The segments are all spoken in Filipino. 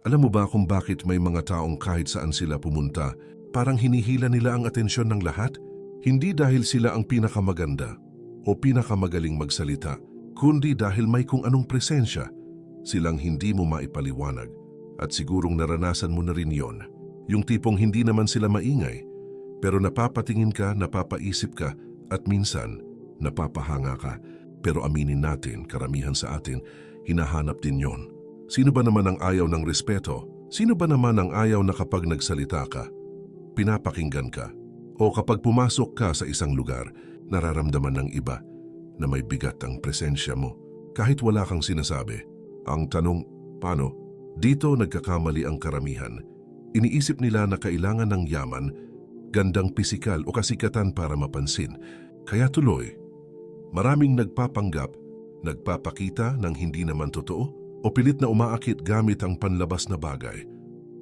Alam mo ba kung bakit may mga taong kahit saan sila pumunta, parang hinihila nila ang atensyon ng lahat? Hindi dahil sila ang pinakamaganda o pinakamagaling magsalita, kundi dahil may kung anong presensya silang hindi mo maipaliwanag. At sigurong naranasan mo na rin yon. Yung tipong hindi naman sila maingay, pero napapatingin ka, napapaisip ka, at minsan napapahanga ka. Pero aminin natin, karamihan sa atin, hinahanap din yon. Sino ba naman ang ayaw ng respeto? Sino ba naman ang ayaw na kapag nagsalita ka, pinapakinggan ka? O kapag pumasok ka sa isang lugar, nararamdaman ng iba na may bigat ang presensya mo, kahit wala kang sinasabi. Ang tanong, paano? Dito nagkakamali ang karamihan. Iniisip nila na kailangan ng yaman, gandang pisikal o kasikatan para mapansin. Kaya tuloy, maraming nagpapanggap, nagpapakita ng hindi naman totoo, o pilit na umaakit gamit ang panlabas na bagay.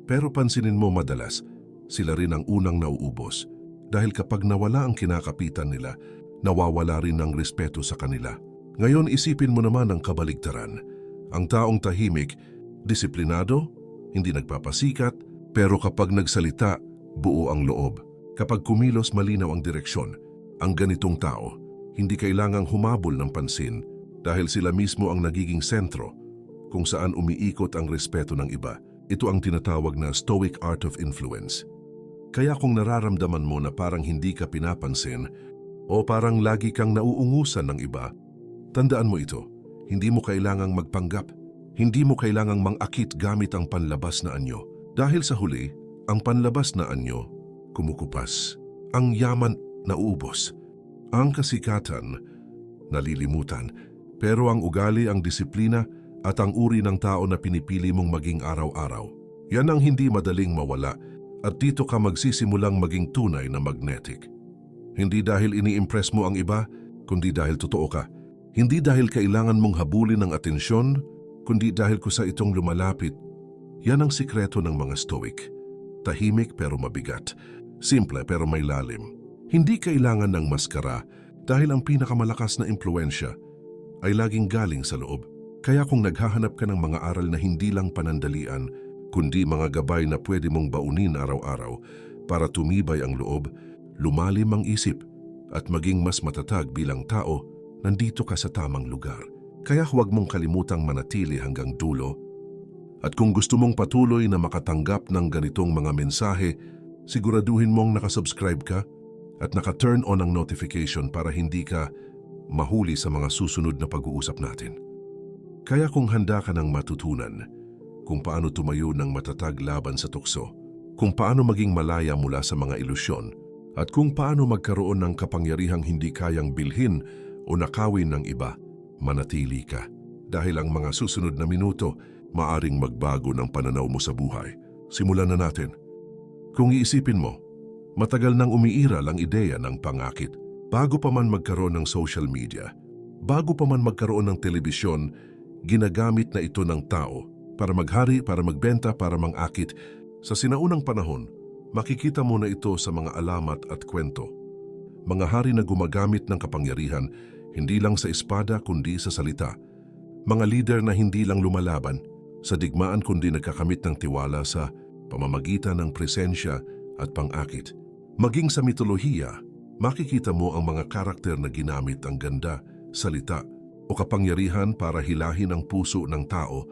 Pero pansinin mo madalas, sila rin ang unang nauubos. Dahil kapag nawala ang kinakapitan nila, nawawala rin ang respeto sa kanila. Ngayon isipin mo naman ang kabaligtaran. Ang taong tahimik, disiplinado, hindi nagpapasikat, pero kapag nagsalita, buo ang loob. Kapag kumilos malinaw ang direksyon, ang ganitong tao, hindi kailangang humabol ng pansin dahil sila mismo ang nagiging sentro kung saan umiikot ang respeto ng iba. Ito ang tinatawag na Stoic Art of Influence. Kaya kung nararamdaman mo na parang hindi ka pinapansin o parang lagi kang nauungusan ng iba, tandaan mo ito, hindi mo kailangang magpanggap, hindi mo kailangang mangakit gamit ang panlabas na anyo. Dahil sa huli, ang panlabas na anyo, kumukupas, ang yaman nauubos, ang kasikatan, nalilimutan, pero ang ugali, ang disiplina, at ang uri ng tao na pinipili mong maging araw-araw. Yan ang hindi madaling mawala at dito ka magsisimulang maging tunay na magnetic. Hindi dahil ini-impress mo ang iba, kundi dahil totoo ka. Hindi dahil kailangan mong habulin ng atensyon, kundi dahil kusa itong lumalapit. Yan ang sikreto ng mga Stoic. Tahimik pero mabigat. Simple pero may lalim. Hindi kailangan ng maskara dahil ang pinakamalakas na impluensya ay laging galing sa loob. Kaya kung naghahanap ka ng mga aral na hindi lang panandalian, kundi mga gabay na pwede mong baunin araw-araw para tumibay ang loob, lumalim ang isip, at maging mas matatag bilang tao, nandito ka sa tamang lugar. Kaya huwag mong kalimutang manatili hanggang dulo. At kung gusto mong patuloy na makatanggap ng ganitong mga mensahe, siguraduhin mong nakasubscribe ka at naka-turn on ang notification para hindi ka mahuli sa mga susunod na pag-uusap natin. Kaya kung handa ka ng matutunan kung paano tumayo ng matatag laban sa tukso, kung paano maging malaya mula sa mga ilusyon, at kung paano magkaroon ng kapangyarihang hindi kayang bilhin o nakawin ng iba, manatili ka. Dahil ang mga susunod na minuto, maaring magbago ng pananaw mo sa buhay. Simulan na natin. Kung iisipin mo, matagal nang umiiral ang ideya ng pangakit. Bago pa man magkaroon ng social media, bago pa man magkaroon ng telebisyon, ginagamit na ito ng tao para maghari, para magbenta, para mangakit. Sa sinaunang panahon, makikita mo na ito sa mga alamat at kwento. Mga hari na gumagamit ng kapangyarihan, hindi lang sa espada kundi sa salita. Mga lider na hindi lang lumalaban sa digmaan kundi nagkakamit ng tiwala sa pamamagitan ng presensya at pangakit. Maging sa mitolohiya, makikita mo ang mga karakter na ginamit ang ganda, salita, o kapangyarihan para hilahin ang puso ng tao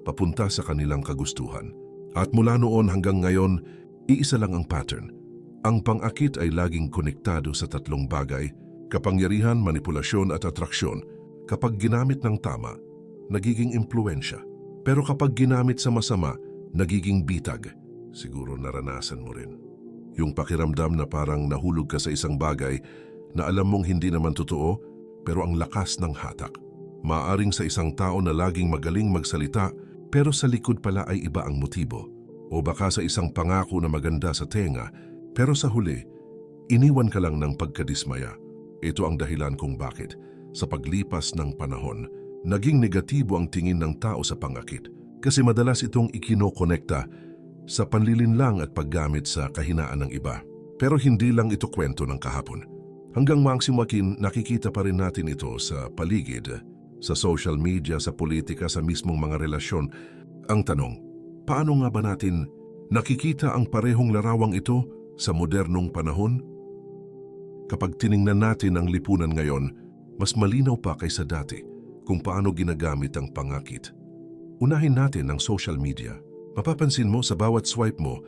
papunta sa kanilang kagustuhan. At mula noon hanggang ngayon, iisa lang ang pattern. Ang pang-akit ay laging konektado sa tatlong bagay: kapangyarihan, manipulasyon at atraksyon. Kapag ginamit ng tama, nagiging impluensya. Pero kapag ginamit sa masama, nagiging bitag. Siguro naranasan mo rin yung pakiramdam na parang nahulog ka sa isang bagay na alam mong hindi naman totoo, pero ang lakas ng hatak. Maaring sa isang tao na laging magaling magsalita, pero sa likod pala ay iba ang motibo. O baka sa isang pangako na maganda sa tenga, pero sa huli, iniwan ka lang ng pagkadismaya. Ito ang dahilan kung bakit, sa paglipas ng panahon, naging negatibo ang tingin ng tao sa pangakit. Kasi madalas itong ikinokonekta sa panlilinlang at paggamit sa kahinaan ng iba. Pero hindi lang ito kwento ng kahapon. Hanggang maksimakin, nakikita pa rin natin ito sa paligid, sa social media, sa politika, sa mismong mga relasyon. Ang tanong, Paano nga ba natin nakikita ang parehong larawang ito sa modernong panahon? Kapag tiningnan natin ang lipunan ngayon, mas malinaw pa kaysa dati kung paano ginagamit ang pangakit. Unahin natin ang social media. Mapapansin mo sa bawat swipe mo,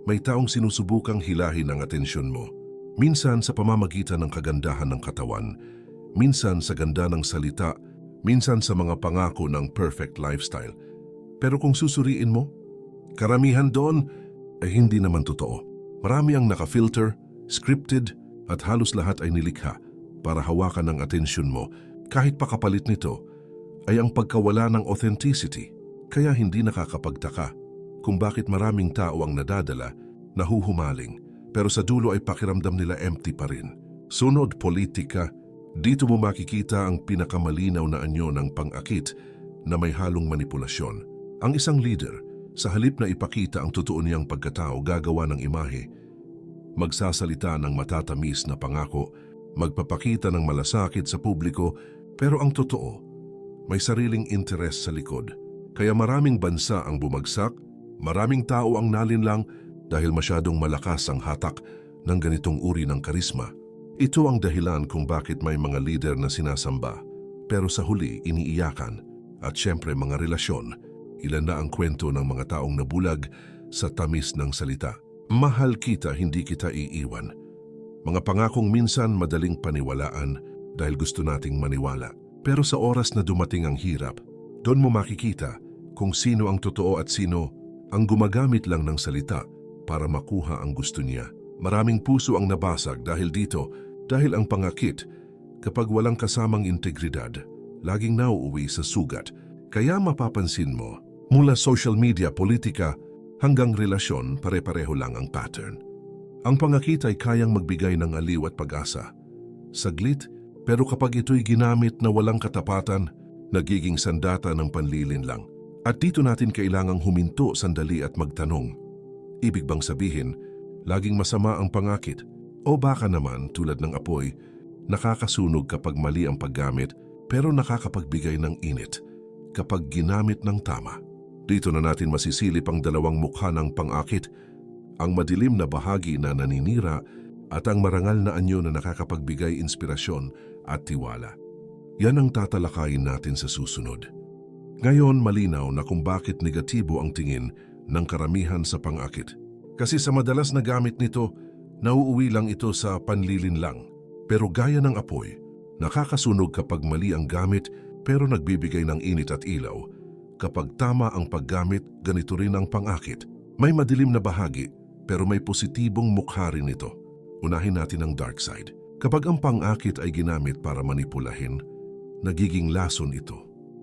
may taong sinusubukang hilahin ang atensyon mo. Minsan sa pamamagitan ng kagandahan ng katawan, minsan sa ganda ng salita, minsan sa mga pangako ng perfect lifestyle. Pero kung susuriin mo, karamihan doon ay hindi naman totoo. Marami ang naka-filter, scripted, at halos lahat ay nilikha para hawakan ang atensyon mo. Kahit pa kapalit nito ay ang pagkawala ng authenticity. Kaya hindi nakakapagtaka kung bakit maraming tao ang nadadala, nahuhumaling, pero sa dulo ay pakiramdam nila empty pa rin. Sunod, politika. Dito mo makikita ang pinakamalinaw na anyo ng pang-akit na may halong manipulasyon. Ang isang leader, sa halip na ipakita ang totoo niyang pagkatao, gagawa ng imahe, magsasalita ng matatamis na pangako, magpapakita ng malasakit sa publiko, pero ang totoo, may sariling interes sa likod. Kaya maraming bansa ang bumagsak, maraming tao ang nalinlang dahil masyadong malakas ang hatak ng ganitong uri ng karisma. Ito ang dahilan kung bakit may mga leader na sinasamba, pero sa huli iniiyakan, at syempre mga relasyon. Ilan na ang kwento ng mga taong nabulag sa tamis ng salita. Mahal kita, hindi kita iiwan. Mga pangakong minsan madaling paniwalaan dahil gusto nating maniwala. Pero sa oras na dumating ang hirap, doon mo makikita kung sino ang totoo at sino ang gumagamit lang ng salita para makuha ang gusto niya. Maraming puso ang nabasag dahil dito, dahil ang pangakit, kapag walang kasamang integridad, laging nauuwi sa sugat. Kaya mapapansin mo, mula social media, politika, hanggang relasyon, pare-pareho lang ang pattern. Ang pangakit ay kayang magbigay ng aliw at pag-asa. Saglit, pero kapag ito'y ginamit na walang katapatan, nagiging sandata ng panlilin lang. At dito natin kailangang huminto sandali at magtanong. Ibig bang sabihin, laging masama ang pangakit? O baka naman, tulad ng apoy, nakakasunog kapag mali ang paggamit, pero nakakapagbigay ng init kapag ginamit ng tama. Dito na natin masisilip ang dalawang mukha ng pangakit, ang madilim na bahagi na naninira at ang marangal na anyo na nakakapagbigay inspirasyon at tiwala. Yan ang tatalakayin natin sa susunod. Ngayon, malinaw na kung bakit negatibo ang tingin ng karamihan sa pangakit. Kasi sa madalas na gamit nito, nauuwi lang ito sa panlilin lang. Pero gaya ng apoy, nakakasunog kapag mali ang gamit pero nagbibigay ng init at ilaw. Kapag tama ang paggamit, ganito rin ang pangakit. May madilim na bahagi pero may positibong mukha rin ito. Unahin natin ang dark side. Kapag ang pangakit ay ginamit para manipulahin, nagiging lason ito.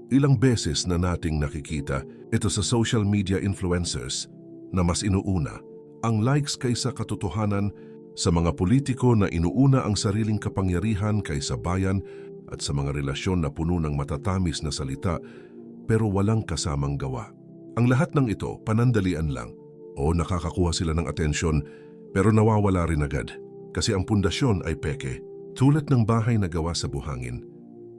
Ilang beses na nating nakikita ito sa social media influencers na mas inuuna ang likes kaysa katotohanan, sa mga politiko na inuuna ang sariling kapangyarihan kaysa bayan, at sa mga relasyon na puno ng matatamis na salita pero walang kasamang gawa. Ang lahat ng ito panandalian lang o nakakakuha sila ng atensyon pero nawawala rin agad kasi ang pundasyon ay peke. Tulad ng bahay na gawa sa buhangin,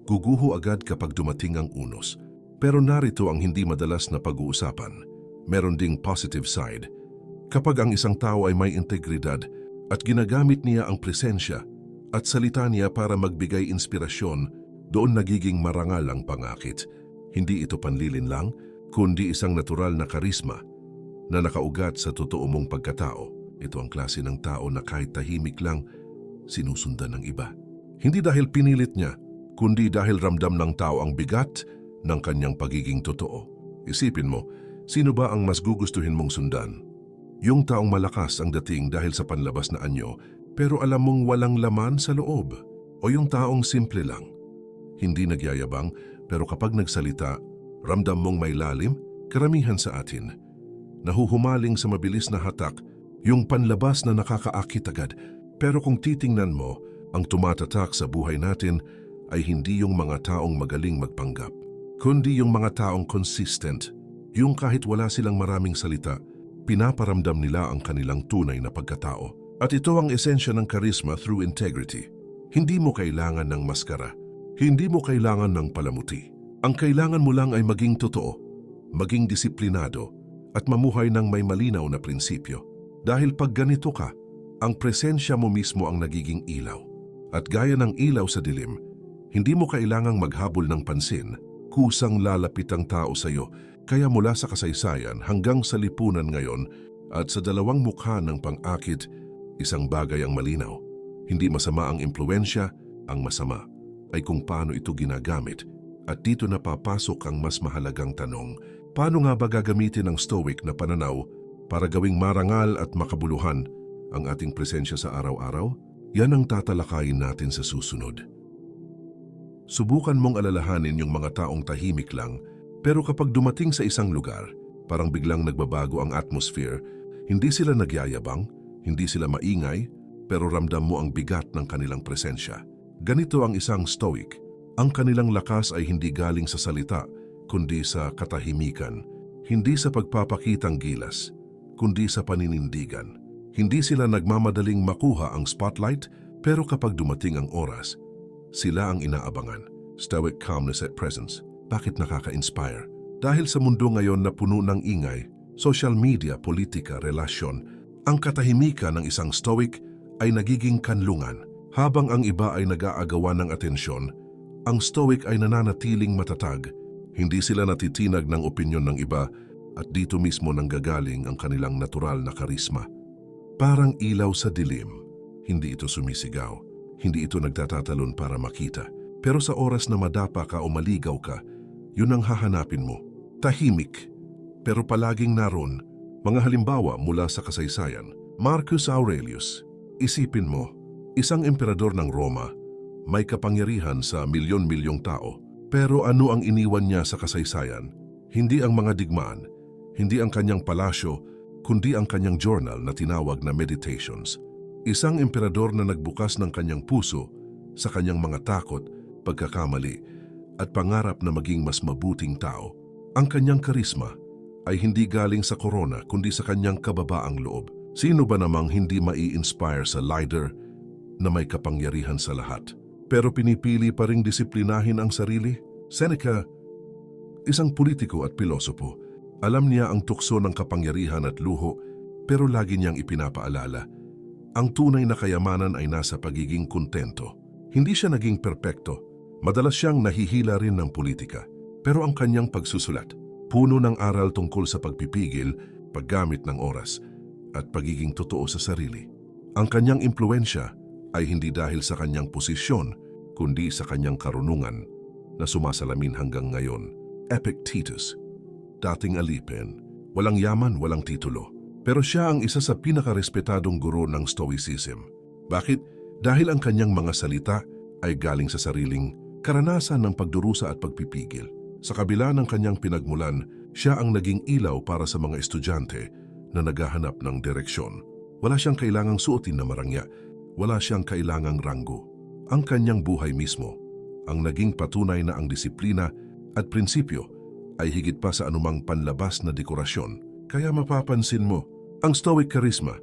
guguho agad kapag dumating ang unos. Pero narito ang hindi madalas na pag-uusapan. Meron ding positive side. Kapag ang isang tao ay may integridad at ginagamit niya ang presensya at salita niya para magbigay inspirasyon, doon nagiging marangal ang pangakit. Hindi ito panlilin lang, kundi isang natural na karisma na nakaugat sa totoo mong pagkatao. Ito ang klase ng tao na kahit tahimik lang, sinusundan ng iba. Hindi dahil pinilit niya, kundi dahil ramdam ng tao ang bigat ng kanyang pagiging totoo. Isipin mo, sino ba ang mas gugustuhin mong sundan? Yung taong malakas ang dating dahil sa panlabas na anyo, pero alam mong walang laman sa loob? O yung taong simple lang, hindi nagyayabang, pero kapag nagsalita, ramdam mong may lalim? Karamihan sa atin, nahuhumaling sa mabilis na hatak, yung panlabas na nakakaakit agad. Pero kung titingnan mo, ang tumatatak sa buhay natin ay hindi yung mga taong magaling magpanggap, kundi yung mga taong consistent, yung kahit wala silang maraming salita, pinaparamdam nila ang kanilang tunay na pagkatao. At ito ang esensya ng charisma through integrity. Hindi mo kailangan ng maskara, hindi mo kailangan ng palamuti. Ang kailangan mo lang ay maging totoo, maging disiplinado, at mamuhay ng may malinaw na prinsipyo. Dahil pag ganito ka, ang presensya mo mismo ang nagiging ilaw. At gaya ng ilaw sa dilim, hindi mo kailangang maghabol ng pansin, kusang lalapit ang tao sa iyo. Kaya mula sa kasaysayan hanggang sa lipunan ngayon at sa dalawang mukha ng pang-akit, isang bagay ang malinaw. Hindi masama ang impluensya, ang masama ay kung paano ito ginagamit. At dito na papasok ang mas mahalagang tanong. Paano nga ba gagamitin ang Stoic na pananaw para gawing marangal at makabuluhan ang ating presensya sa araw-araw? Yan ang tatalakayin natin sa susunod. Subukan mong alalahanin yung mga taong tahimik lang, pero kapag dumating sa isang lugar, parang biglang nagbabago ang atmosphere. Hindi sila nagyayabang, hindi sila maingay, pero ramdam mo ang bigat ng kanilang presensya. Ganito ang isang Stoic. Ang kanilang lakas ay hindi galing sa salita, kundi sa katahimikan. Hindi sa pagpapakitang gilas, kundi sa paninindigan. Hindi sila nagmamadaling makuha ang spotlight, pero kapag dumating ang oras, sila ang inaabangan. Stoic calmness at presence. Bakit nakaka-inspire? Dahil sa mundo ngayon na puno ng ingay, social media, politika, relasyon, ang katahimikan ng isang Stoic ay nagiging kanlungan. Habang ang iba ay nag-aagawan ng atensyon, ang Stoic ay nananatiling matatag. Hindi sila natitinag ng opinyon ng iba at dito mismo nanggagaling ang kanilang natural na karisma. Parang ilaw sa dilim, hindi ito sumisigaw, hindi ito nagtatatalon para makita. Pero sa oras na madapa ka o maligaw ka, yun ang hahanapin mo. Tahimik, pero palaging naroon. Mga halimbawa mula sa kasaysayan. Marcus Aurelius. Isipin mo, isang emperador ng Roma, may kapangyarihan sa milyon-milyong tao. Pero ano ang iniwan niya sa kasaysayan? Hindi ang mga digmaan, hindi ang kanyang palasyo, kundi ang kanyang journal na tinawag na Meditations. Isang emperador na nagbukas ng kanyang puso sa kanyang mga takot, pagkakamali, at pangarap na maging mas mabuting tao. Ang kanyang karisma ay hindi galing sa korona kundi sa kanyang kababaang loob. Sino ba namang hindi mai-inspire sa leader na may kapangyarihan sa lahat, pero pinipili pa ring disiplinahin ang sarili? Seneca, isang politiko at pilosopo, alam niya ang tukso ng kapangyarihan at luho, pero lagi niyang ipinapaalala, ang tunay na kayamanan ay nasa pagiging kontento. Hindi siya naging perpekto, madalas siyang nahihila rin ng politika, pero ang kanyang pagsusulat, puno ng aral tungkol sa pagpipigil, paggamit ng oras, at pagiging totoo sa sarili. Ang kanyang impluensya ay hindi dahil sa kanyang posisyon, kundi sa kanyang karunungan na sumasalamin hanggang ngayon. Epictetus, dating alipin, walang yaman, walang titulo. Pero siya ang isa sa pinakarespetadong guro ng Stoicism. Bakit? Dahil ang kanyang mga salita ay galing sa sariling karanasan ng pagdurusa at pagpipigil. Sa kabila ng kanyang pinagmulan, siya ang naging ilaw para sa mga estudyante na naghahanap ng direksyon. Wala siyang kailangang suotin na marangya, wala siyang kailangang ranggo. Ang kanyang buhay mismo ang naging patunay na ang disiplina at prinsipyo ay higit pa sa anumang panlabas na dekorasyon. Kaya mapapansin mo, ang Stoic charisma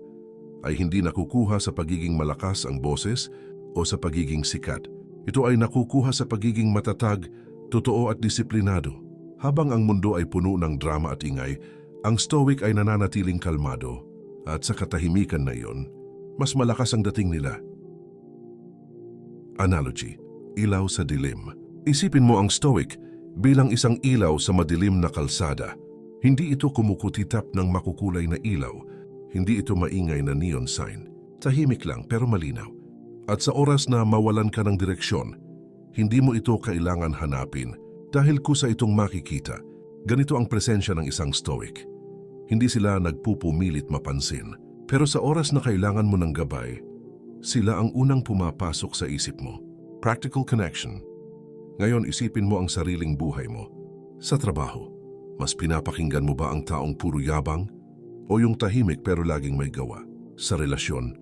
ay hindi nakukuha sa pagiging malakas ang boses o sa pagiging sikat. Ito ay nakukuha sa pagiging matatag, totoo at disiplinado. Habang ang mundo ay puno ng drama at ingay, ang Stoic ay nananatiling kalmado at sa katahimikan na iyon, mas malakas ang dating nila. Analogy, ilaw sa dilim. Isipin mo ang Stoic bilang isang ilaw sa madilim na kalsada. Hindi ito kumukutitap ng makukulay na ilaw. Hindi ito maingay na neon sign. Tahimik lang pero malinaw. At sa oras na mawalan ka ng direksyon, hindi mo ito kailangan hanapin dahil kusa itong makikita. Ganito ang presensya ng isang Stoic. Hindi sila nagpupumilit mapansin. Pero sa oras na kailangan mo ng gabay, sila ang unang pumapasok sa isip mo. Practical connection. Ngayon isipin mo ang sariling buhay mo. Sa trabaho, mas pinapakinggan mo ba ang taong puro yabang o yung tahimik pero laging may gawa? Sa relasyon,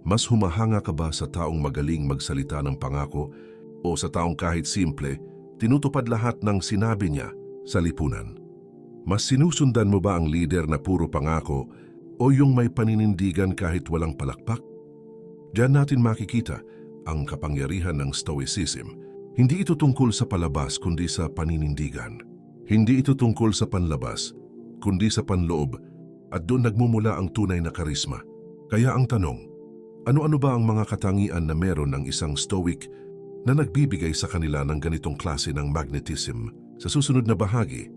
mas humahanga ka ba sa taong magaling magsalita ng pangako o sa taong kahit simple, tinutupad lahat ng sinabi niya? Sa lipunan, mas sinusundan mo ba ang leader na puro pangako o yung may paninindigan kahit walang palakpak? Diyan natin makikita ang kapangyarihan ng Stoicism. Hindi ito tungkol sa palabas kundi sa paninindigan. Hindi ito tungkol sa panlabas kundi sa panloob, at doon nagmumula ang tunay na karisma. Kaya ang tanong, ano-ano ba ang mga katangian na meron ng isang stoic na nagbibigay sa kanila ng ganitong klase ng magnetism? Sa susunod na bahagi,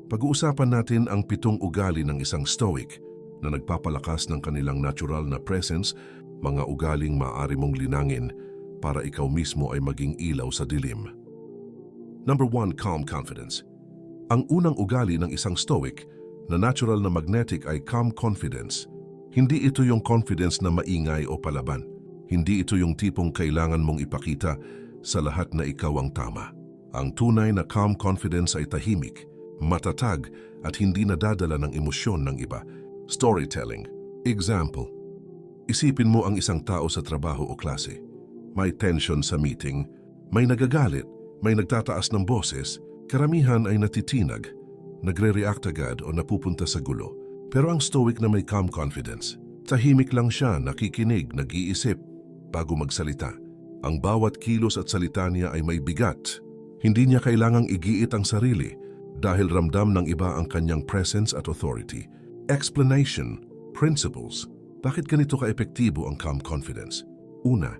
pag-uusapan natin ang 7 ugali ng isang stoic na nagpapalakas ng kanilang natural na presence, mga ugaling maaari mong linangin para ikaw mismo ay maging ilaw sa dilim. Number 1, calm confidence. Ang unang ugali ng isang stoic na natural na magnetic ay calm confidence. Hindi ito yung confidence na maingay o palaban. Hindi ito yung tipong kailangan mong ipakita sa lahat na ikaw ang tama. Ang tunay na calm confidence ay tahimik, matatag at hindi nadadala ng emosyon ng iba. Storytelling. Example. Isipin mo ang isang tao sa trabaho o klase. May tension sa meeting, may nagagalit, may nagtataas ng boses, karamihan ay natitinag, nagre-react agad o napupunta sa gulo. Pero ang stoic na may calm confidence, tahimik lang siya, nakikinig, nag-iisip bago magsalita. Ang bawat kilos at salita niya ay may bigat. Hindi niya kailangang igiit ang sarili dahil ramdam ng iba ang kanyang presence at authority. Explanation, principles. Bakit ganito ka-epektibo ang calm confidence? Una,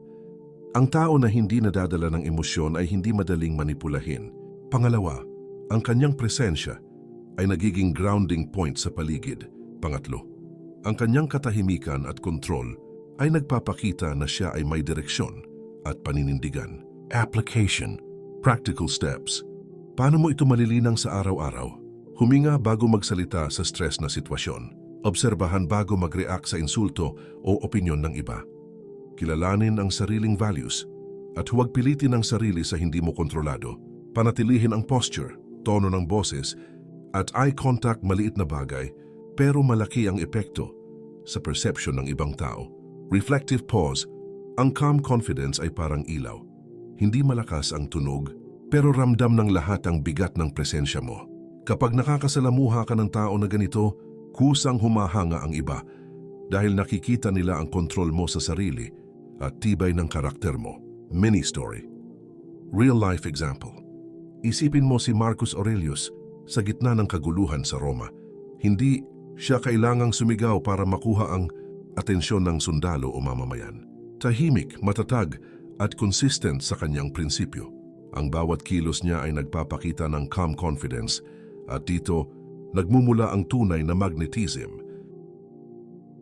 ang tao na hindi nadadala ng emosyon ay hindi madaling manipulahin. Pangalawa, ang kanyang presensya ay nagiging grounding point sa paligid. Pangatlo, ang kanyang katahimikan at kontrol ay nagpapakita na siya ay may direksyon at paninindigan. Application, practical steps. Paano mo ito malilinang sa araw-araw? Huminga bago magsalita sa stress na sitwasyon. Obserbahan bago mag-react sa insulto o opinyon ng iba. Kilalanin ang sariling values at huwag pilitin ang sarili sa hindi mo kontrolado. Panatilihin ang posture, tono ng boses at eye contact, maliit na bagay pero malaki ang epekto sa perception ng ibang tao. Reflective pause. Ang calm confidence ay parang ilaw. Hindi malakas ang tunog, pero ramdam ng lahat ang bigat ng presensya mo. Kapag nakakasalamuha ka ng tao na ganito, kusang humahanga ang iba dahil nakikita nila ang kontrol mo sa sarili at tibay ng karakter mo. Mini story. Real life example. Isipin mo si Marcus Aurelius sa gitna ng kaguluhan sa Roma. Hindi siya kailangang sumigaw para makuha ang atensyon ng sundalo o mamamayan. Tahimik, matatag at consistent sa kanyang prinsipyo. Ang bawat kilos niya ay nagpapakita ng calm confidence at dito nagmumula ang tunay na magnetism.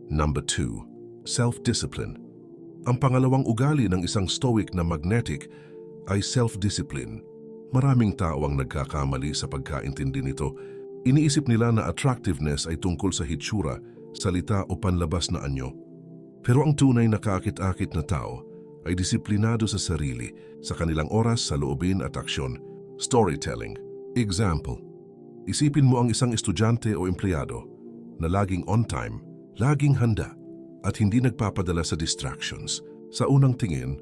Number 2, self-discipline. Ang pangalawang ugali ng isang stoic na magnetic ay self-discipline. Maraming tao ang nagkakamali sa pagkaintindi nito. Iniisip nila na attractiveness ay tungkol sa hitsura, salita o panlabas na anyo. Pero ang tunay na kaakit-akit na tao ay disiplinado sa sarili, sa kanilang oras, sa loobin at aksyon. Storytelling. Example. Isipin mo ang isang estudyante o empleyado na laging on time, laging handa, at hindi nagpapadala sa distractions. Sa unang tingin,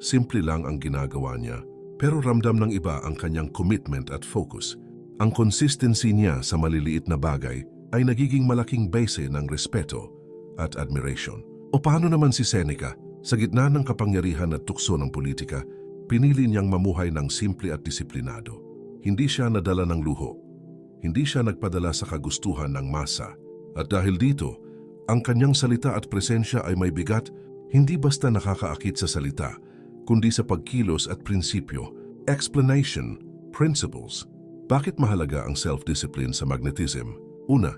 simple lang ang ginagawa niya, pero ramdam ng iba ang kanyang commitment at focus. Ang consistency niya sa maliliit na bagay ay nagiging malaking base ng respeto at admiration. O paano naman si Seneca? Sa gitna ng kapangyarihan at tukso ng politika, pinili niyang mamuhay ng simple at disiplinado. Hindi siya nadala ng luho. Hindi siya nagpadala sa kagustuhan ng masa. At dahil dito, ang kanyang salita at presensya ay may bigat, hindi basta nakakaakit sa salita, kundi sa pagkilos at prinsipyo. Explanation, principles. Bakit mahalaga ang self-discipline sa magnetism? Una,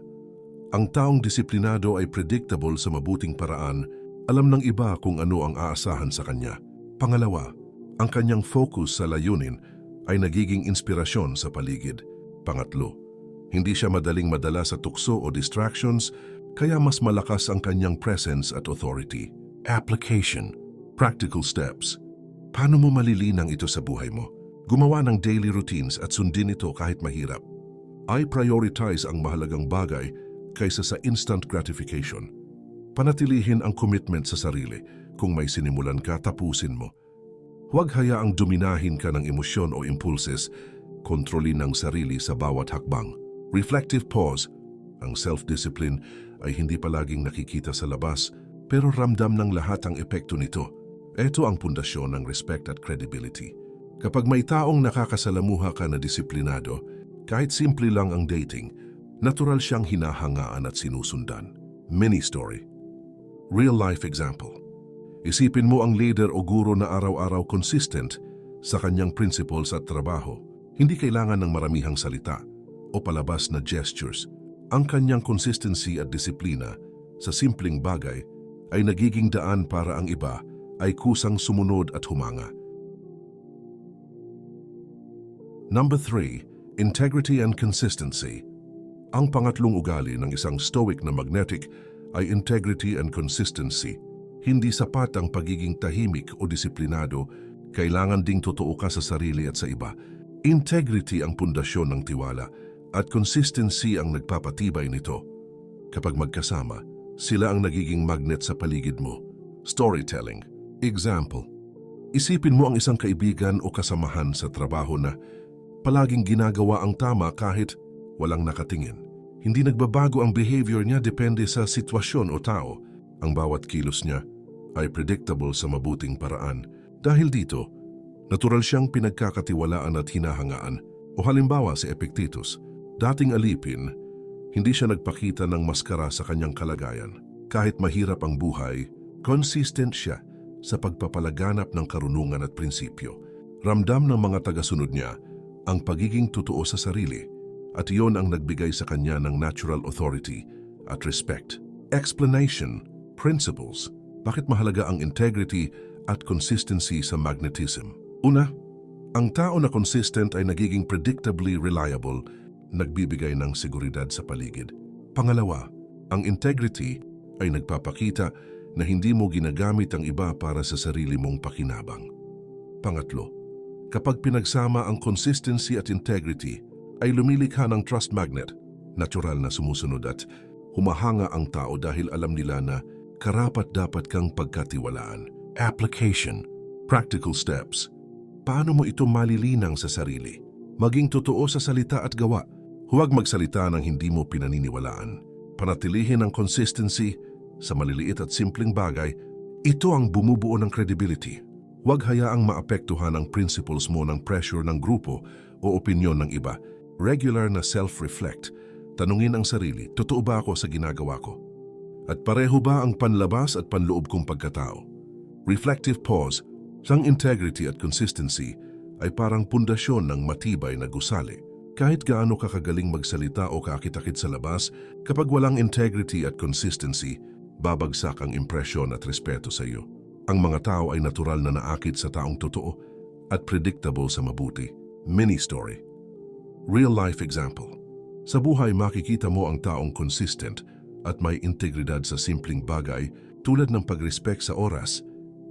ang taong disiplinado ay predictable sa mabuting paraan. Alam ng iba kung ano ang aasahan sa kanya. Pangalawa, ang kanyang focus sa layunin ay nagiging inspirasyon sa paligid. Pangatlo, hindi siya madaling madala sa tukso o distractions, kaya mas malakas ang kanyang presence at authority. Application, practical steps. Paano mo malilinang ito sa buhay mo? Gumawa ng daily routines at sundin ito kahit mahirap. I prioritize ang mahalagang bagay kaysa sa instant gratification. Panatilihin ang commitment sa sarili. Kung may sinimulan ka, tapusin mo. Huwag hayaang dominahin ka ng emosyon o impulses. Kontrolin ang sarili sa bawat hakbang. Reflective pause. Ang self-discipline ay hindi palaging nakikita sa labas, pero ramdam ng lahat ang epekto nito. Ito ang pundasyon ng respect at credibility. Kapag may taong nakakasalamuha ka na disiplinado, kahit simple lang ang dating, Natural siyang hinahangaan at sinusundan. Mini story. Real life example. Isipin mo ang leader o guro na araw-araw consistent sa kanyang principles at trabaho. Hindi kailangan ng maramihang salita o palabas na gestures. Ang kanyang consistency at disiplina sa simpleng bagay ay nagiging daan para ang iba ay kusang sumunod at humanga. Number 3. Integrity and consistency. Ang pangatlong ugali ng isang stoic na magnetic ay integrity and consistency. Hindi sapat ang pagiging tahimik o disiplinado, kailangan ding totoo ka sa sarili at sa iba. Integrity ang pundasyon ng tiwala at consistency ang nagpapatibay nito. Kapag magkasama, sila ang nagiging magnet sa paligid mo. Storytelling. Example. Isipin mo ang isang kaibigan o kasamahan sa trabaho na palaging ginagawa ang tama kahit walang nakatingin. Hindi nagbabago ang behavior niya depende sa sitwasyon o tao. Ang bawat kilos niya ay predictable sa mabuting paraan. Dahil dito, natural siyang pinagkakatiwalaan at hinahangaan. O halimbawa si Epictetus, dating alipin, hindi siya nagpakita ng maskara sa kanyang kalagayan. Kahit mahirap ang buhay, consistent siya sa pagpapalaganap ng karunungan at prinsipyo. Ramdam ng mga tagasunod niya ang pagiging totoo sa sarili at iyon ang nagbigay sa kanya ng natural authority at respect. Explanation. Principles. Bakit mahalaga ang integrity at consistency sa magnetism? Una, ang tao na consistent ay nagiging predictably reliable, nagbibigay ng seguridad sa paligid. Pangalawa, ang integrity ay nagpapakita na hindi mo ginagamit ang iba para sa sarili mong pakinabang. Pangatlo, kapag pinagsama ang consistency at integrity, ay lumilikha ng trust magnet, natural na sumusunod at humahanga ang tao dahil alam nila na karapat-dapat kang pagkatiwalaan. Application. Practical steps. Paano mo ito malilinang sa sarili? Maging totoo sa salita at gawa. Huwag magsalita ng hindi mo pinaniniwalaan. Panatilihin ang consistency sa maliliit at simpleng bagay. Ito ang bumubuo ng credibility. Huwag hayaang maapektuhan ang principles mo ng pressure ng grupo o opinyon ng iba. Regular na self-reflect. Tanungin ang sarili, totoo ba ako sa ginagawa ko? At pareho ba ang panlabas at panloob kong pagkatao? Reflective pause. Ang integrity at consistency ay parang pundasyon ng matibay na gusali. Kahit gaano ka kagaling magsalita o kaakit-akit sa labas, kapag walang integrity at consistency, babagsak ang impresyon at respeto sa iyo. Ang mga tao ay natural na naakit sa taong totoo at predictable sa mabuti. Mini story. Real life example. Sa buhay makikita mo ang taong consistent at may integridad sa simpleng bagay tulad ng pag-respect sa oras,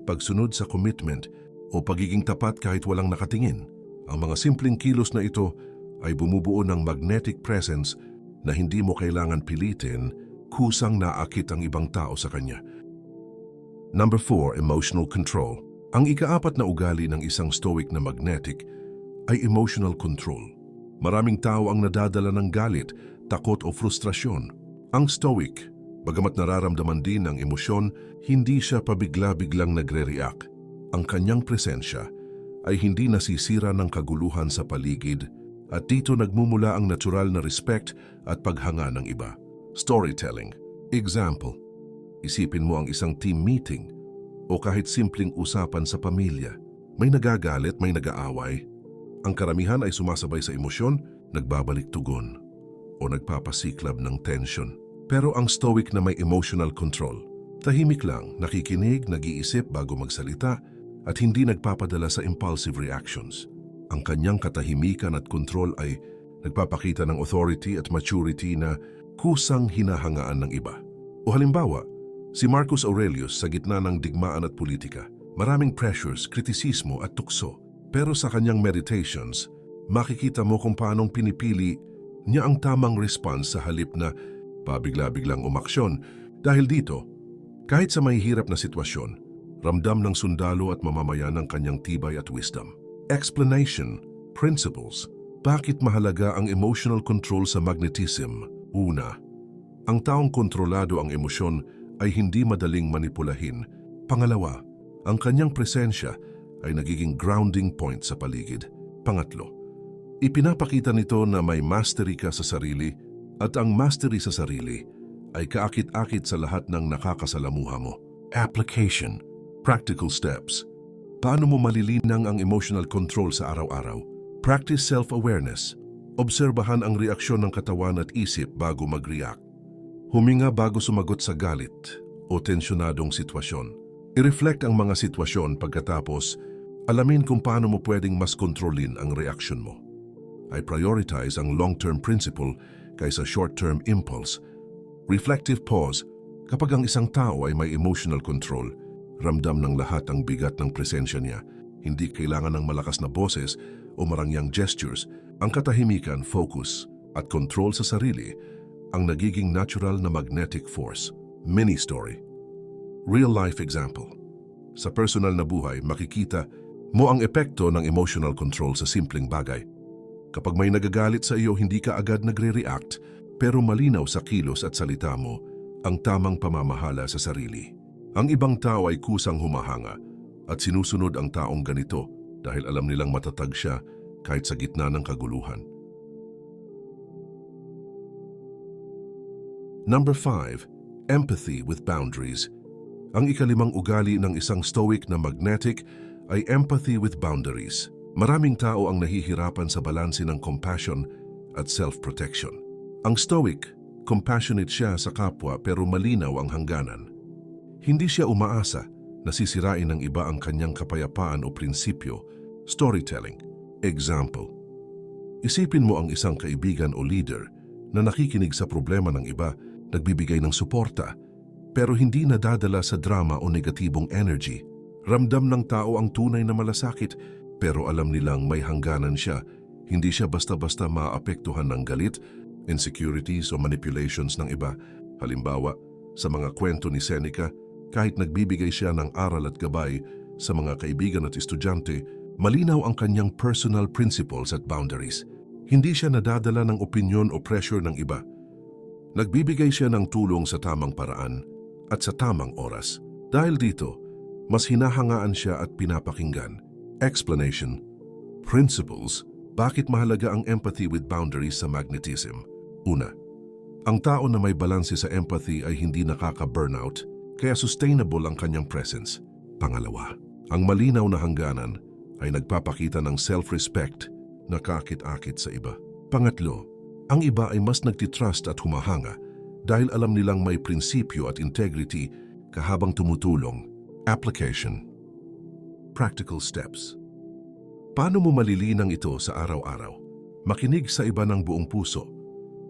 pagsunod sa commitment o pagiging tapat kahit walang nakatingin. Ang mga simpleng kilos na ito ay bumubuo ng magnetic presence na hindi mo kailangan pilitin, kusang naakit ang ibang tao sa kanya. Number 4. Emotional control. Ang ikaapat na ugali ng isang stoic na magnetic ay emotional control. Maraming tao ang nadadala ng galit, takot o frustrasyon. Ang stoic, bagamat nararamdaman din ang emosyon, hindi siya pabigla-biglang nagre-react. Ang kanyang presensya ay hindi nasisira ng kaguluhan sa paligid at dito nagmumula ang natural na respect at paghanga ng iba. Storytelling. Example. Isipin mo ang isang team meeting o kahit simpleng usapan sa pamilya. May nagagalit, may nag-aaway. Ang karamihan ay sumasabay sa emosyon, nagbabalik tugon o nagpapasiklab ng tension. Pero ang stoic na may emotional control, tahimik lang, nakikinig, nag-iisip bago magsalita at hindi nagpapadala sa impulsive reactions. Ang kanyang katahimikan at kontrol ay nagpapakita ng authority at maturity na kusang hinahangaan ng iba. O halimbawa, si Marcus Aurelius sa gitna ng digmaan at politika, maraming pressures, kritisismo at tukso. Pero sa kanyang meditations, makikita mo kung paanong pinipili niya ang tamang response sa halip na pabigla-biglang umaksyon. Dahil dito, kahit sa mahihirap na sitwasyon, ramdam ng sundalo at mamamayan ng kanyang tibay at wisdom. Explanation. Principles. Bakit mahalaga ang emotional control sa magnetism? Una, ang taong kontrolado ang emosyon ay hindi madaling manipulahin. Pangalawa, ang kanyang presensya ay nagiging grounding point sa paligid. Pangatlo, ipinapakita nito na may mastery ka sa sarili At ang mastery sa sarili ay kaakit-akit sa lahat ng nakakasalamuha mo. Application. Practical steps. Paano mo malilinang ang emotional control sa araw-araw? Practice self-awareness. Obserbahan ang reaksyon ng katawan at isip bago mag-react. Huminga bago sumagot sa galit o tensyonadong sitwasyon. I-reflect ang mga sitwasyon pagkatapos alamin kung paano mo pwedeng mas kontrolin ang reaksyon mo. I prioritize ang long-term principle kaysa short-term impulse. Reflective pause. Kapag ang isang tao ay may emotional control, ramdam ng lahat ang bigat ng presensya niya. Hindi kailangan ng malakas na boses o marangyang gestures. Ang katahimikan, focus at control sa sarili ang nagiging natural na magnetic force. Mini story. Real-life example. Sa personal na buhay, makikita mo ang epekto ng emotional control sa simpleng bagay. Kapag may nagagalit sa iyo, hindi ka agad nagre-react, pero malinaw sa kilos at salita mo ang tamang pamamahala sa sarili. Ang ibang tao ay kusang humahanga at sinusunod ang taong ganito dahil alam nilang matatag siya kahit sa gitna ng kaguluhan. Number 5. Empathy with boundaries. Ang ikalimang ugali ng isang stoic na magnetic ay empathy with boundaries. Maraming tao ang nahihirapan sa balanse ng compassion at self-protection. Ang stoic, compassionate siya sa kapwa pero malinaw ang hangganan. Hindi siya umaasa na sisirain ng iba ang kanyang kapayapaan o prinsipyo. Storytelling. Example. Isipin mo ang isang kaibigan o leader na nakikinig sa problema ng iba, nagbibigay ng suporta, pero hindi nadadala sa drama o negatibong energy. Ramdam ng tao ang tunay na malasakit, pero alam nilang may hangganan siya. Hindi siya basta-basta maapektuhan ng galit, insecurities o manipulations ng iba. Halimbawa, sa mga kwento ni Seneca, kahit nagbibigay siya ng aral at gabay sa mga kaibigan at estudyante, malinaw ang kanyang personal principles at boundaries. Hindi siya nadadala ng opinyon o pressure ng iba. Nagbibigay siya ng tulong sa tamang paraan at sa tamang oras. Dahil dito, mas hinahangaan siya at pinapakinggan. Explanation. Principles. Bakit mahalaga ang empathy with boundaries sa magnetism? Una, ang tao na may balanse sa empathy ay hindi nakaka-burnout, kaya sustainable ang kanyang presence. Pangalawa, ang malinaw na hangganan ay nagpapakita ng self-respect na kaakit-akit sa iba. Pangatlo, ang iba ay mas nagtitrust at humahanga dahil alam nilang may prinsipyo at integrity kahabang tumutulong. Application. Practical steps. Paano mo malilinang ito sa araw-araw? Makinig sa iba ng buong puso,